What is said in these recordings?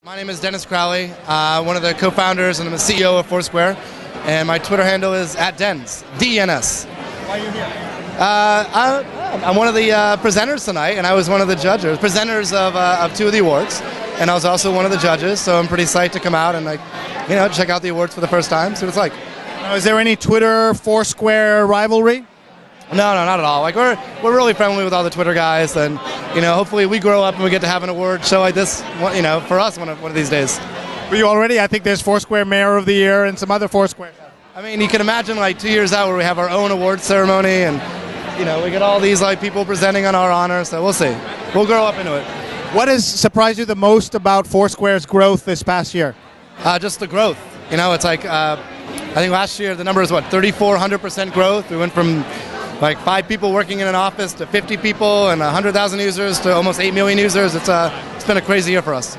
My name is Dennis Crowley, one of the co-founders, and I'm the CEO of Foursquare. And my Twitter handle is @Dens, D-E-N-S. Why are you here? I'm one of the presenters tonight, and I was one of the presenters of two of the awards. And I was also one of the judges, so I'm pretty psyched to come out and check out the awards for the first time, see what it's like. Now, is there any Twitter Foursquare rivalry? No, not at all. We're really friendly with all the Twitter guys, and hopefully we grow up and we get to have an award show like this. For us one of these days. For you already, I think there's Foursquare Mayor of the Year and some other Foursquare. I mean, you can imagine 2 years out where we have our own award ceremony, and we get all these people presenting on our honor. So we'll see. We'll grow up into it. What has surprised you the most about Foursquare's growth this past year? Just the growth. It's I think last year the number is 3,400% growth. We went from 5 people working in an office to 50 people and 100,000 users to almost 8 million users. It's been a crazy year for us.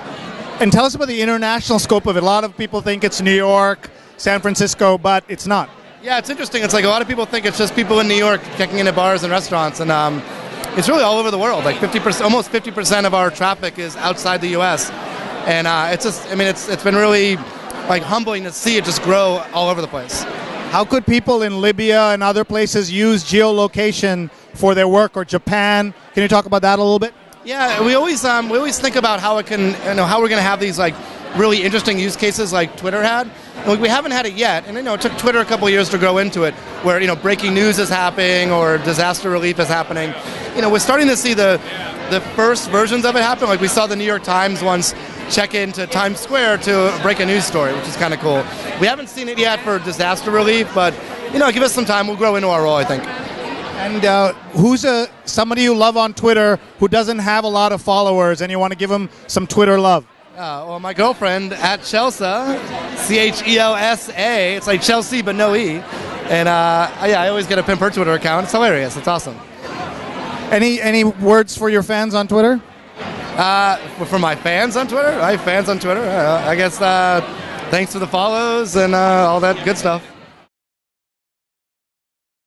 And tell us about the international scope of it. A lot of people think it's New York, San Francisco, but it's not. Yeah, it's interesting. It's a lot of people think it's just people in New York checking into bars and restaurants, and it's really all over the world. 50%, almost 50% of our traffic is outside the U.S. And it's been really humbling to see it just grow all over the place. How could people in Libya and other places use geolocation for their work, or Japan? Can you talk about that a little bit? Yeah, we always think about how it can, how we're going to have these really interesting use cases like Twitter had. And we haven't had it yet, and it took Twitter a couple of years to grow into it, where breaking news is happening or disaster relief is happening. We're starting to see the first versions of it happen. We saw the New York Times once check into Times Square to break a news story, which is kind of cool. We haven't seen it yet for disaster relief, but give us some time. We'll grow into our role, I think. And who's somebody you love on Twitter who doesn't have a lot of followers, and you want to give them some Twitter love? Well, my girlfriend @Chelsea, C-H-E-L-S-A. It's like Chelsea but no E. And I always get to pimp her Twitter account. It's hilarious. It's awesome. Any words for your fans on Twitter? For my fans on Twitter? I have fans on Twitter. I guess thanks for the follows and all that good stuff.